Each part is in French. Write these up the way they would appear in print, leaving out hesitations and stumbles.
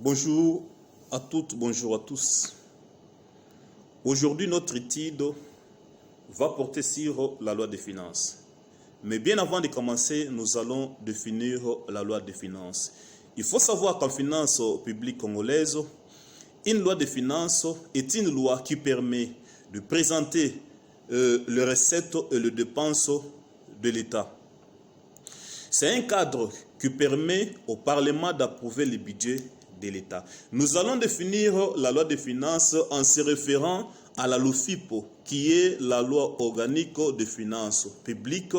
Bonjour à toutes, bonjour à tous. Aujourd'hui, notre étude va porter sur la loi des finances. Mais bien avant de commencer, nous allons définir la loi des finances. Il faut savoir qu'en finance publique congolaise, une loi des finances est une loi qui permet de présenter les recettes et les dépenses de l'État. C'est un cadre qui permet au Parlement d'approuver le budget de l'État. Nous allons définir la loi des finances en se référant à la LOFIP, qui est la loi organique des finances publiques.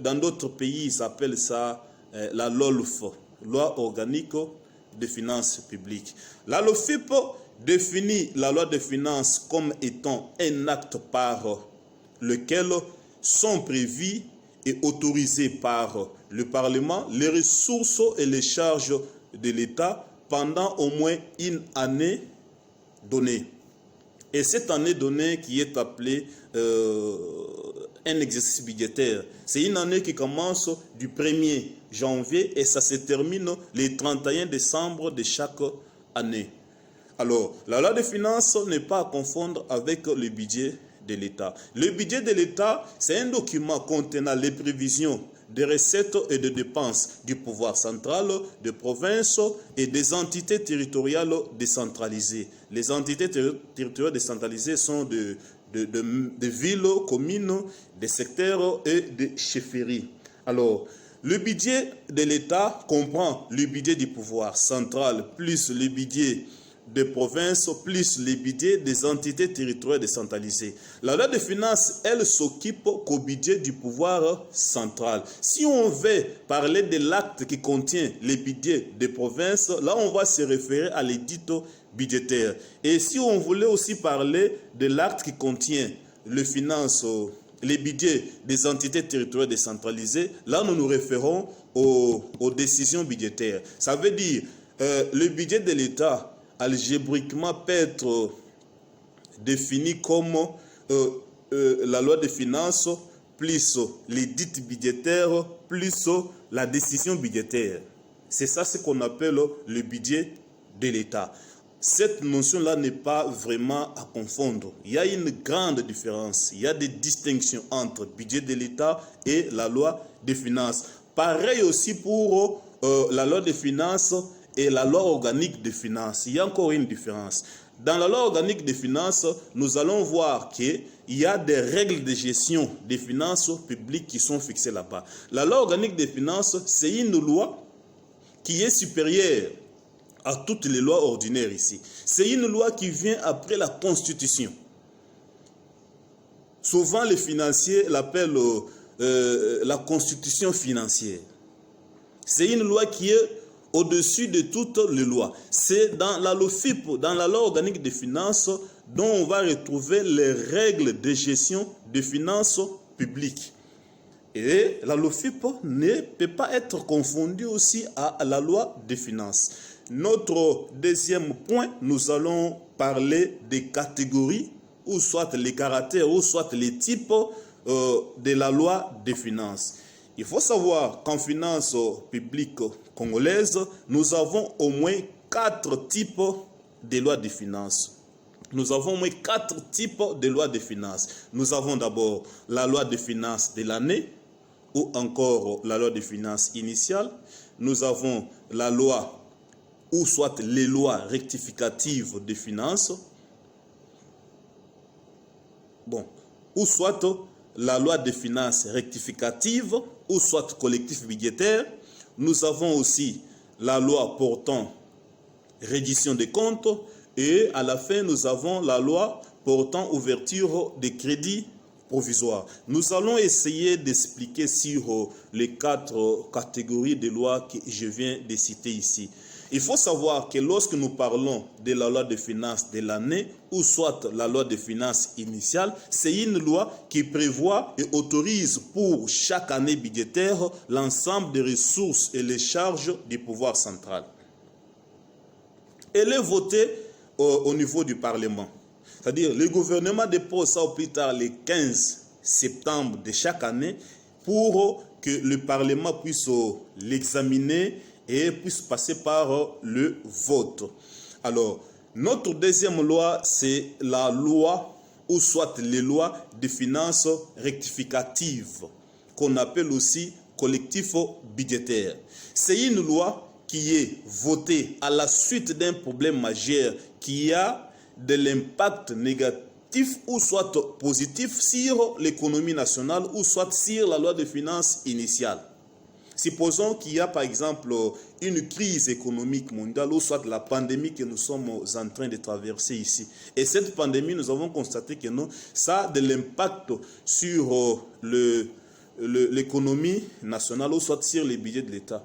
Dans d'autres pays, ils appellent ça la LOLF, loi organique des finances publiques. La LOFIP définit la loi des finances comme étant un acte par lequel sont prévues et autorisées par le Parlement les ressources et les charges de l'État pendant au moins une année donnée. Et cette année donnée qui est appelée un exercice budgétaire, c'est une année qui commence du 1er janvier et ça se termine le 31 décembre de chaque année. Alors, la loi de finances n'est pas à confondre avec le budget de l'État. Le budget de l'État, c'est un document contenant les prévisions des recettes et des dépenses du pouvoir central, des provinces et des entités territoriales décentralisées. Les entités territoriales décentralisées sont des villes, communes, des secteurs et des chefferies. Alors, le budget de l'État comprend le budget du pouvoir central plus le budget des provinces plus les budgets des entités territoriales décentralisées. La loi de finances, elle s'occupe qu'au budget du pouvoir central. Si on veut parler de l'acte qui contient les budgets des provinces, là on va se référer à l'édito budgétaire. Et si on voulait aussi parler de l'acte qui contient les finances, les budgets des entités territoriales décentralisées, là nous nous référons aux décisions budgétaires. Ça veut dire le budget de l'État algébriquement peut être défini comme la loi des finances plus l'édit budgétaire plus la décision budgétaire. C'est ça ce qu'on appelle le budget de l'État. Cette notion-là n'est pas vraiment à confondre. Il y a une grande différence. Il y a des distinctions entre budget de l'État et la loi des finances. Pareil aussi pour la loi des finances et la loi organique des finances. Il y a encore une différence. Dans la loi organique des finances, nous allons voir qu'il y a des règles de gestion des finances publiques qui sont fixées là-bas. La loi organique des finances, c'est une loi qui est supérieure à toutes les lois ordinaires ici. C'est une loi qui vient après la Constitution. Souvent, les financiers l'appellent la Constitution financière. C'est une loi qui est au-dessus de toutes les lois. C'est dans la LOFIP, dans la loi organique des finances, dont on va retrouver les règles de gestion des finances publiques. Et la LOFIP ne peut pas être confondue aussi à la loi des finances. Notre deuxième point, nous allons parler des catégories, ou soit les caractères, ou soit les types de la loi des finances. Il faut savoir qu'en finance publique congolaise, nous avons au moins 4 types de lois de finances. Nous avons au moins 4 types de lois de finances. Nous avons d'abord la loi de finances de l'année, ou encore la loi de finances initiale. Nous avons la loi, ou soit les lois rectificatives de finances. Ou soit la loi de finances rectificative, ou soit collectif budgétaire. Nous avons aussi la loi portant reddition des comptes et à la fin, nous avons la loi portant ouverture des crédits provisoires. Nous allons essayer d'expliquer sur les 4 catégories de lois que je viens de citer ici. Il faut savoir que lorsque nous parlons de la loi de finances de l'année, ou soit la loi de finances initiale, c'est une loi qui prévoit et autorise pour chaque année budgétaire l'ensemble des ressources et les charges du pouvoir central. Elle est votée au niveau du Parlement. C'est-à-dire le gouvernement dépose ça au plus tard le 15 septembre de chaque année pour que le Parlement puisse l'examiner et puisse passer par le vote. Alors, notre deuxième loi, c'est la loi, ou soit les lois de finances rectificatives, qu'on appelle aussi collectif budgétaire. C'est une loi qui est votée à la suite d'un problème majeur qui a de l'impact négatif ou soit positif sur l'économie nationale ou soit sur la loi de finances initiale. Supposons qu'il y a par exemple une crise économique mondiale ou soit la pandémie que nous sommes en train de traverser ici. Et cette pandémie, nous avons constaté que non, ça a de l'impact sur l'économie nationale ou soit sur les budgets de l'État.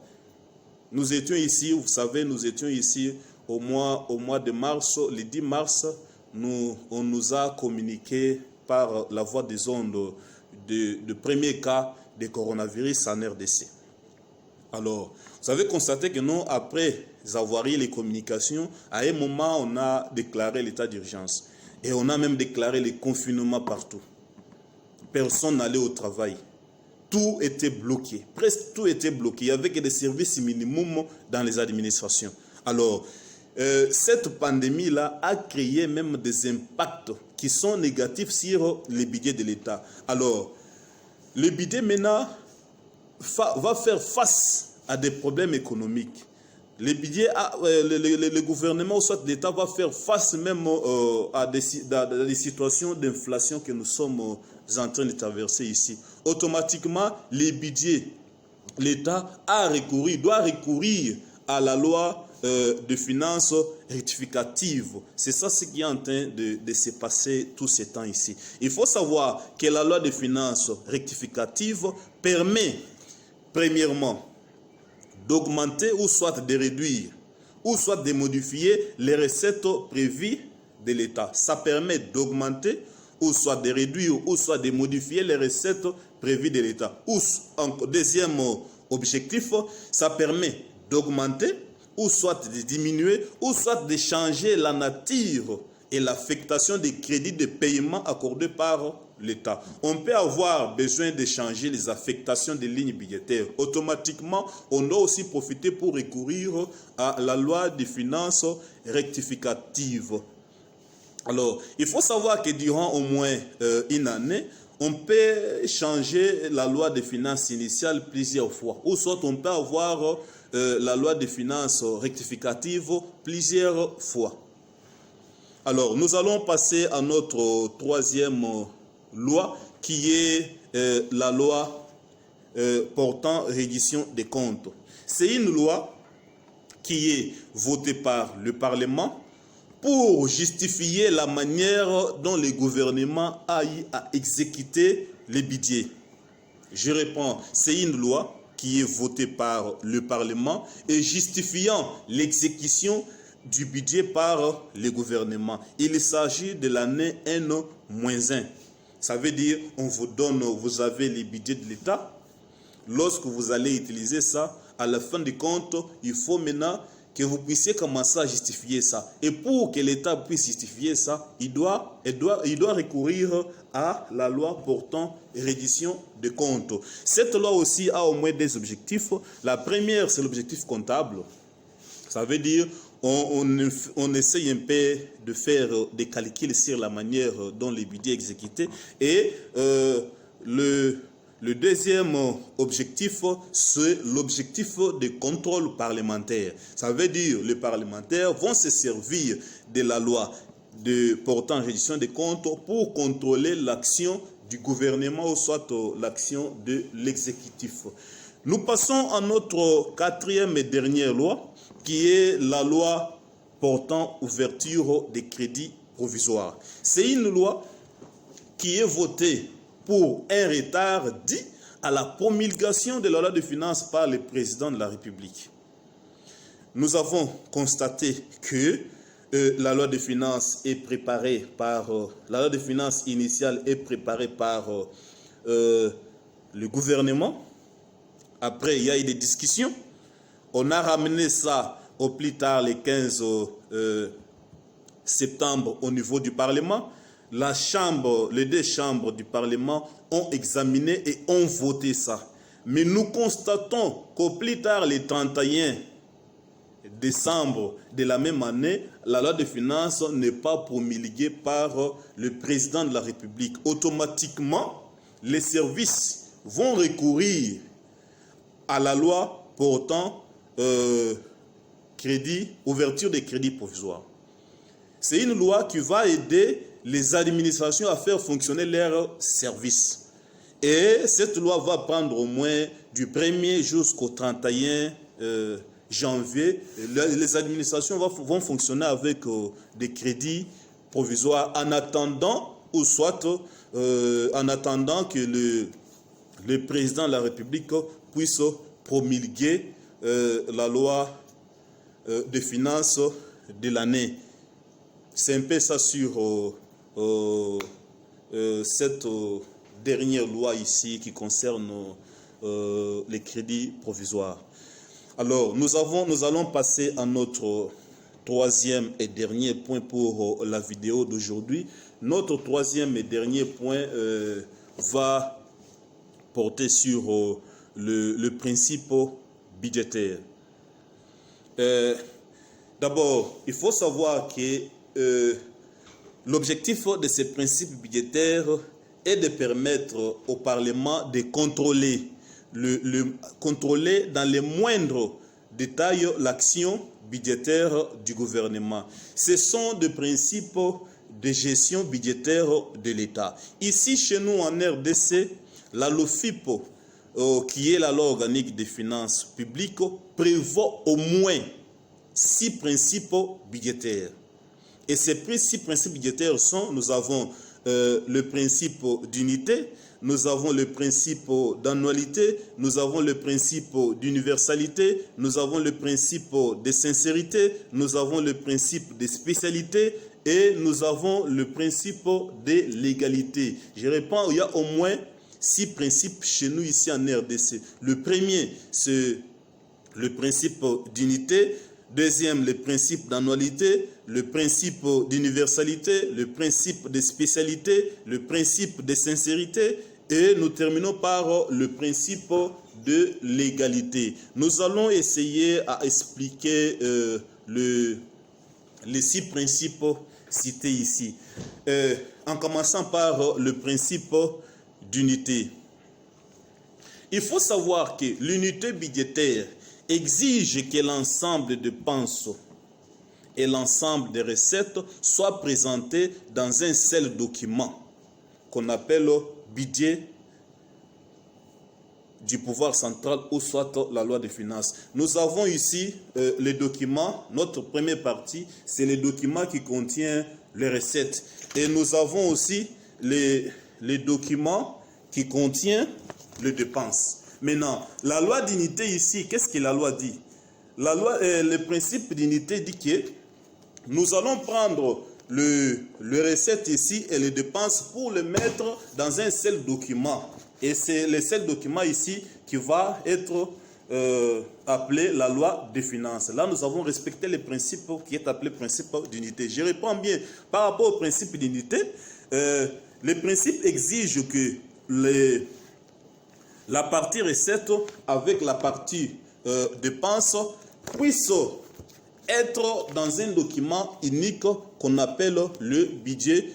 Nous étions ici, vous savez, nous étions ici au mois de mars, le 10 mars, on nous a communiqué par la voie des ondes de premier cas de coronavirus en RDC. Alors, vous avez constaté que nous, après avoir eu les communications, à un moment, on a déclaré l'état d'urgence. Et on a même déclaré le confinement partout. Personne n'allait au travail. Tout était bloqué. Presque tout était bloqué. Il y avait que des services minimums dans les administrations. Alors, cette pandémie-là a créé même des impacts qui sont négatifs sur les budgets de l'État. Alors, le budget maintenant va faire face à des problèmes économiques. Le gouvernement ou soit l'État va faire face même à des situations d'inflation que nous sommes en train de traverser ici. Automatiquement, les budgets, l'État doit recourir à la loi de finances rectificative. C'est ça ce qui est en train de se passer tout ce temps ici. Il faut savoir que la loi de finances rectificative permet, premièrement, d'augmenter ou soit de réduire ou soit de modifier les recettes prévues de l'État. Ça permet d'augmenter ou soit de réduire ou soit de modifier les recettes prévues de l'État. Deuxième objectif, ça permet d'augmenter ou soit de diminuer ou soit de changer la nature et l'affectation des crédits de paiement accordés par l'État. On peut avoir besoin de changer les affectations des lignes budgétaires. Automatiquement, on doit aussi profiter pour recourir à la loi des finances rectificatives. Alors, il faut savoir que durant au moins une année, on peut changer la loi des finances initiale plusieurs fois. Ou soit on peut avoir la loi des finances rectificatives plusieurs fois. Alors, nous allons passer à notre troisième loi qui est la loi portant reddition des comptes. C'est une loi qui est votée par le Parlement pour justifier la manière dont le gouvernement a eu à exécuter les budgets. Je réponds, c'est une loi qui est votée par le Parlement et justifiant l'exécution du budget par le gouvernement. Il s'agit de l'année N-1. Ça veut dire, on vous donne, vous avez les budgets de l'État. Lorsque vous allez utiliser ça, à la fin du compte, il faut maintenant que vous puissiez commencer à justifier ça. Et pour que l'État puisse justifier ça, il doit recourir à la loi portant reddition des comptes. Cette loi aussi a au moins des objectifs. La première, c'est l'objectif comptable. Ça veut dire on essaye un peu de faire des calculs sur la manière dont les budgets exécutés. Et le deuxième objectif, c'est l'objectif de contrôle parlementaire. Ça veut dire que les parlementaires vont se servir de la loi portant reddition des comptes pour contrôler l'action du gouvernement ou soit l'action de l'exécutif. Nous passons à notre quatrième et dernière loi, qui est la loi portant ouverture des crédits provisoires. C'est une loi qui est votée pour un retard dû à la promulgation de la loi de finances par le président de la République. Nous avons constaté que la loi de finances est préparée par la loi de finances initiale est préparée par le gouvernement. Après, il y a eu des discussions. On a ramené ça au plus tard le 15 septembre au niveau du Parlement. Les deux chambres du Parlement ont examiné et ont voté ça. Mais nous constatons qu'au plus tard, le 31 décembre de la même année, la loi de finances n'est pas promulguée par le président de la République. Automatiquement, les services vont recourir à la loi portant ouverture des crédits provisoires. C'est une loi qui va aider les administrations à faire fonctionner leurs services. Et cette loi va prendre au moins du 1er jusqu'au 31 janvier. Les administrations vont fonctionner avec des crédits provisoires en attendant, ou soit en attendant que le président de la République puisse promulguer la loi de finances de l'année. C'est un peu ça sur cette dernière loi ici qui concerne les crédits provisoires. Alors, nous allons passer à notre troisième et dernier point pour la vidéo d'aujourd'hui. Notre troisième et dernier point va porter sur le principe budgétaire. D'abord, il faut savoir que l'objectif de ces principes budgétaires est de permettre au Parlement de contrôler, contrôler dans les moindres détails l'action budgétaire du gouvernement. Ce sont des principes de gestion budgétaire de l'État. Ici, chez nous en RDC, la LOFIP, qui est la loi organique des finances publiques, prévoit au moins 6 principes budgétaires. Et ces 6 principes budgétaires sont, nous avons le principe d'unité, nous avons le principe d'annualité, nous avons le principe d'universalité, nous avons le principe de sincérité, nous avons le principe de spécialité et nous avons le principe de l'égalité. Je réponds, il y a au moins 6 principes chez nous ici en RDC. Le premier, c'est le principe d'unité. Deuxième, le principe d'annualité, le principe d'universalité, le principe de spécialité, le principe de sincérité et nous terminons par le principe de l'égalité. Nous allons essayer à expliquer les 6 principes cités ici. En commençant par le principe d'unité. Il faut savoir que l'unité budgétaire exige que l'ensemble des dépenses et l'ensemble des recettes soient présentés dans un seul document qu'on appelle budget du pouvoir central ou soit la loi des finances. Nous avons ici les documents, notre première partie, c'est les documents qui contiennent les recettes. Et nous avons aussi les documents qui contiennent les dépenses. Maintenant, la loi d'unité ici, qu'est-ce que la loi dit? La loi, le principe d'unité dit que nous allons prendre le recette ici et les dépenses pour les mettre dans un seul document. Et c'est le seul document ici qui va être appelé la loi des finances. Là, nous avons respecté le principe qui est appelé principe d'unité. Je réponds bien par rapport au principe d'unité. Le principe exige que la partie recette avec la partie dépenses puissent être dans un document unique qu'on appelle le budget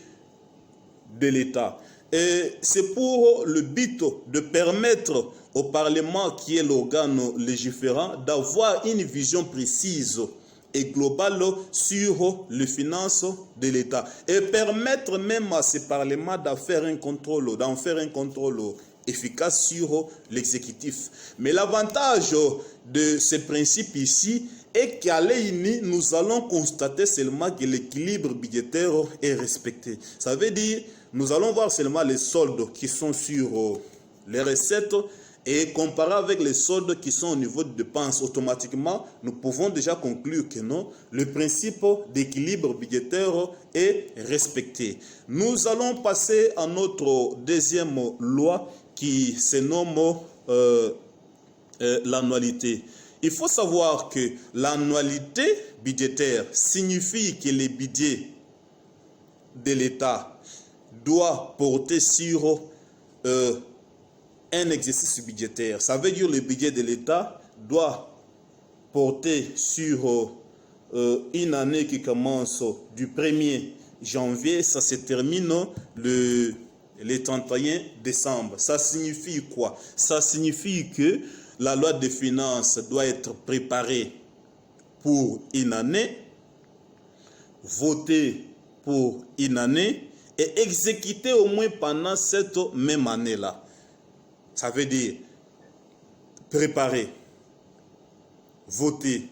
de l'État. Et c'est pour le but de permettre au Parlement, qui est l'organe légiférant, d'avoir une vision précise et globale sur les finances de l'État. Et permettre même à ce Parlement d'en faire un contrôle efficace sur l'exécutif. Mais l'avantage de ce principe ici est qu'à l'EINI, nous allons constater seulement que l'équilibre budgétaire est respecté. Ça veut dire, nous allons voir seulement les soldes qui sont sur les recettes et comparé avec les soldes qui sont au niveau de dépenses. Automatiquement, nous pouvons déjà conclure que non, le principe d'équilibre budgétaire est respecté. Nous allons passer à notre deuxième loi qui se nomme l'annualité. Il faut savoir que l'annualité budgétaire signifie que les budgets de l'État doivent porter sur un exercice budgétaire. Ça veut dire que le budget de l'État doit porter sur une année qui commence du 1er janvier, ça se termine le 31 décembre. Ça signifie quoi? Ça signifie que la loi de finances doit être préparée pour une année, votée pour une année et exécutée au moins pendant cette même année-là. Ça veut dire préparer, voter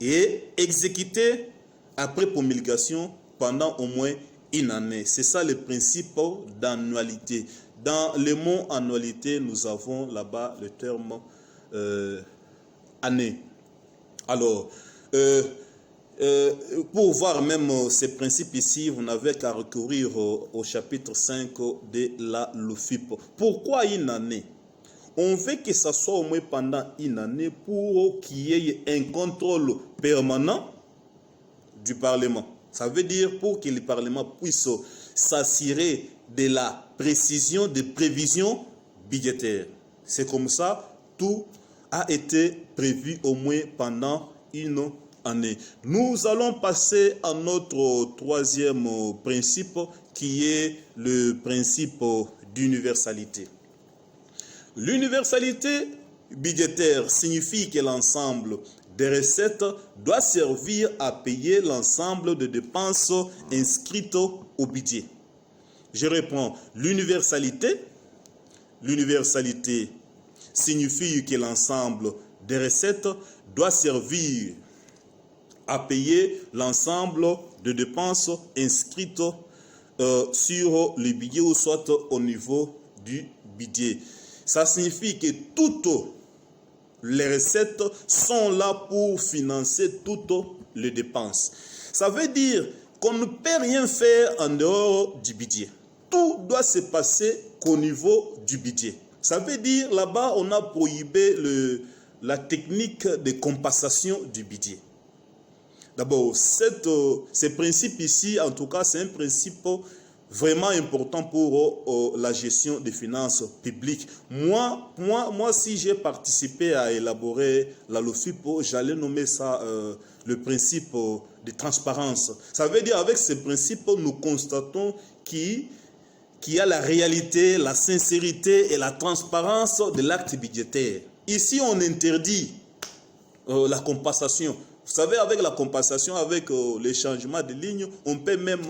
et exécuter après promulgation pendant au moins une année. C'est ça le principe d'annualité. Dans le mot annualité, nous avons là-bas le terme année. Alors, pour voir même ces principes ici, vous n'avez qu'à recourir au chapitre 5 de la LOFIP. Pourquoi une année? On veut que ça soit au moins pendant une année pour qu'il y ait un contrôle permanent du Parlement. Ça veut dire pour que le Parlement puisse s'assurer de la précision des prévisions budgétaires. C'est comme ça, tout a été prévu au moins pendant une année. Nous allons passer à notre troisième principe qui est le principe d'universalité. L'universalité budgétaire signifie que l'ensemble des recettes doit servir à payer l'ensemble des dépenses inscrites au budget. Je reprends. L'universalité signifie que l'ensemble des recettes doit servir à payer l'ensemble des dépenses inscrites sur le budget ou soit au niveau du budget. Ça signifie que toutes les recettes sont là pour financer toutes les dépenses. Ça veut dire qu'on ne peut rien faire en dehors du budget. Tout doit se passer qu'au niveau du budget. Ça veut dire là-bas, on a prohibé la technique de compensation du budget. D'abord, ce principe ici, en tout cas, c'est un principe vraiment important pour la gestion des finances publiques. Moi, si j'ai participé à élaborer la LOFIP, j'allais nommer ça le principe de transparence. Ça veut dire, avec ce principe, nous constatons qu'il y a la réalité, la sincérité et la transparence de l'acte budgétaire. Ici, on interdit la compensation. Vous savez, avec la compensation, avec les changements de lignes, on peut même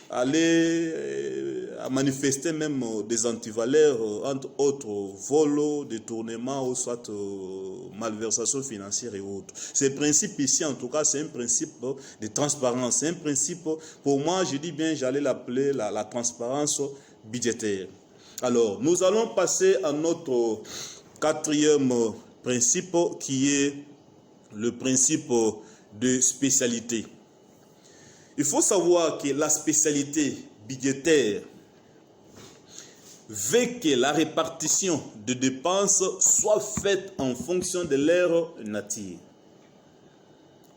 aller à manifester même des antivaleurs, entre autres vols, détournements ou soit malversations financières et autres. Ce principe ici, en tout cas, c'est un principe de transparence. C'est un principe, pour moi, je dis bien, j'allais l'appeler la transparence budgétaire. Alors, nous allons passer à notre quatrième principe qui est le principe de spécialité. Il faut savoir que la spécialité budgétaire veut que la répartition de dépenses soit faite en fonction de leur nature,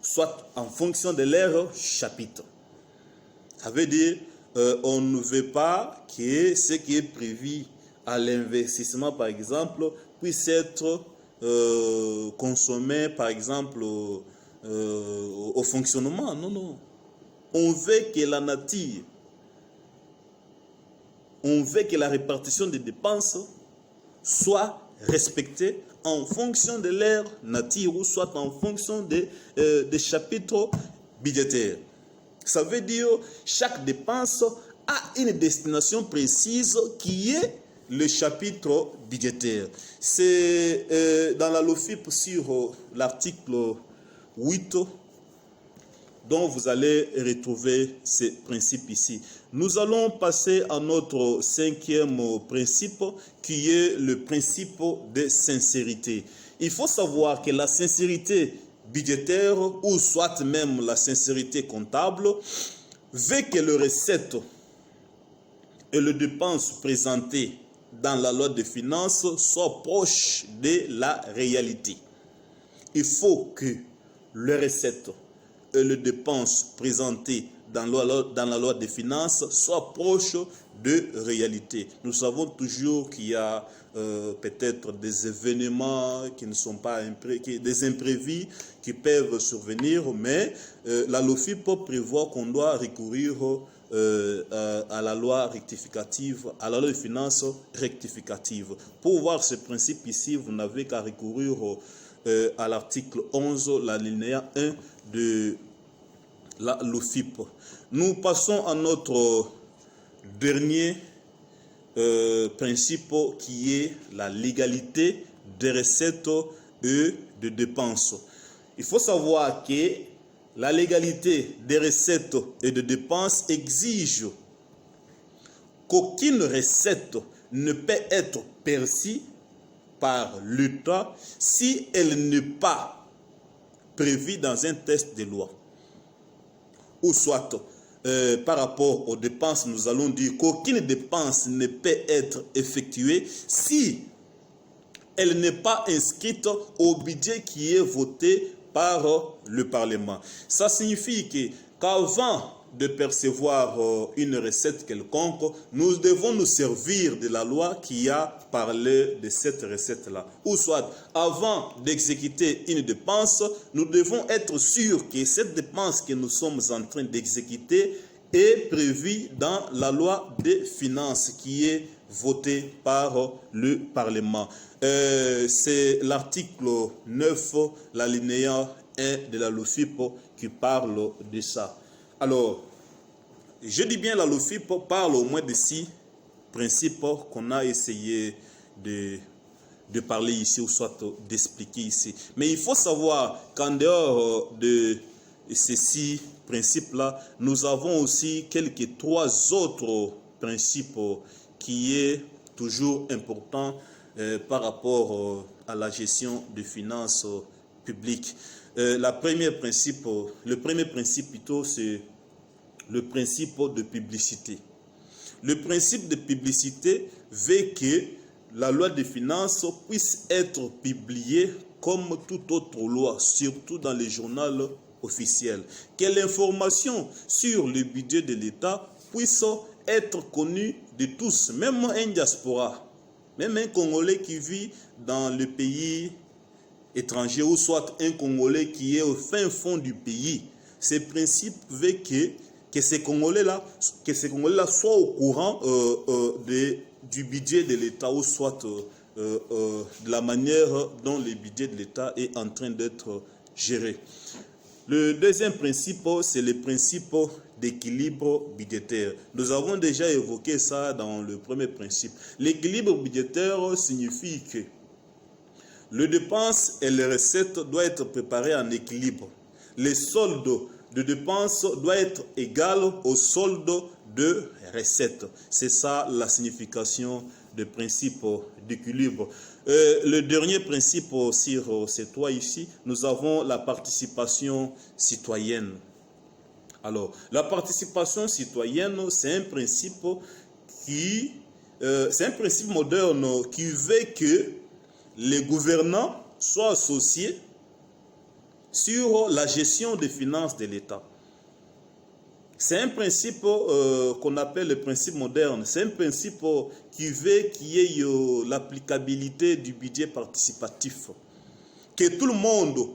soit en fonction de leur chapitre. Ça veut dire on ne veut pas que ce qui est prévu à l'investissement, par exemple, puisse être consommé, par exemple, au fonctionnement. Non, non. On veut que la nature, on veut que la répartition des dépenses soit respectée en fonction de leur nature ou soit en fonction des chapitres budgétaires. Ça veut dire chaque dépense a une destination précise qui est le chapitre budgétaire. C'est dans la LOFIP sur l'article 8 dont vous allez retrouver ces principes ici. Nous allons passer à notre cinquième principe qui est le principe de sincérité. Il faut savoir que la sincérité budgétaire ou soit même la sincérité comptable veut que les recettes et les dépenses présentées dans la loi de finances soient proches de la réalité. Il faut que les recettes et les dépenses présentées dans la loi des finances soit proche de réalité. Nous savons toujours qu'il y a peut-être des événements qui ne sont pas des imprévus qui peuvent survenir, mais la LOFIP prévoit qu'on doit recourir à la loi rectificative, à la loi des finances rectificative. Pour voir ce principe ici, vous n'avez qu'à recourir à l'article 11, l'alinéa 1 de la LOFIP. Nous passons à notre dernier principe qui est la légalité des recettes et des dépenses. Il faut savoir que la légalité des recettes et des dépenses exige qu'aucune recette ne peut être perçue par l'État si elle n'est pas prévue dans un texte de loi. Ou soit, par rapport aux dépenses, nous allons dire qu'aucune dépense ne peut être effectuée si elle n'est pas inscrite au budget qui est voté par le Parlement. Ça signifie qu'avant de percevoir une recette quelconque, nous devons nous servir de la loi qui a parlé de cette recette-là. Ou soit, avant d'exécuter une dépense, nous devons être sûrs que cette dépense que nous sommes en train d'exécuter est prévue dans la loi des finances qui est votée par le Parlement. C'est l'article 9, l'alinéa 1 de la LOFIP qui parle de ça. Alors, je dis bien la LOFIP parle au moins de 6 principes qu'on a essayé de parler ici ou soit d'expliquer ici. Mais il faut savoir qu'en dehors de ces 6 principes-là, nous avons aussi quelques 3 autres principes qui est toujours important par rapport à la gestion des finances publiques. Le premier principe plutôt, c'est le principe de publicité. Le principe de publicité veut que la loi des finances puisse être publiée comme toute autre loi, surtout dans les journaux officiels. Que l'information sur le budget de l'État puisse être connue de tous, même un diaspora, même un Congolais qui vit dans le pays étranger ou soit un Congolais qui est au fin fond du pays. Ce principe veut que ces Congolais-là soient au courant du budget de l'État ou soit de la manière dont le budget de l'État est en train d'être géré. Le deuxième principe, c'est le principe d'équilibre budgétaire. Nous avons déjà évoqué ça dans le premier principe. L'équilibre budgétaire signifie que les dépenses et les recettes doivent être préparées en équilibre. Les soldes de dépenses doivent être égal au solde de recettes. C'est ça la signification du principe d'équilibre. Le dernier principe sur ces 3 ici, nous avons la participation citoyenne. Alors, la participation citoyenne, c'est un principe moderne qui veut que les gouvernants soient associés sur la gestion des finances de l'État. C'est un principe qu'on appelle le principe moderne. C'est un principe qui veut qu'il y ait l'applicabilité du budget participatif. Que tout le monde,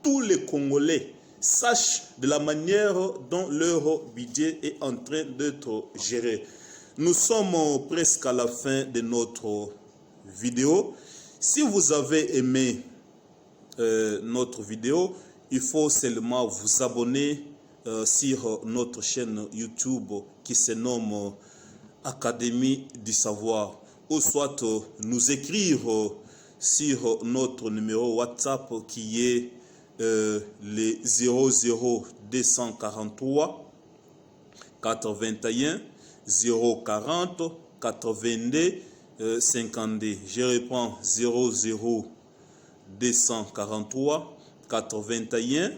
tous les Congolais, sachent de la manière dont leur budget est en train d'être géré. Nous sommes presque à la fin de notre vidéo. Si vous avez aimé notre vidéo, il faut seulement vous abonner sur notre chaîne YouTube qui se nomme Académie du Savoir, ou soit nous écrire sur notre numéro WhatsApp qui est le 00243 81 040 82 52. Je reprends 00243 81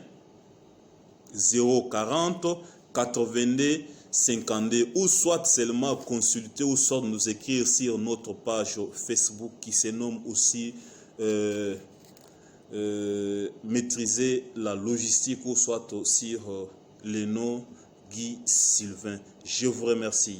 040 82 52, ou soit seulement consulter ou soit nous écrire sur notre page Facebook qui se nomme aussi maîtriser la logistique, ou soit sur les noms Guy Sylvain. Je vous remercie.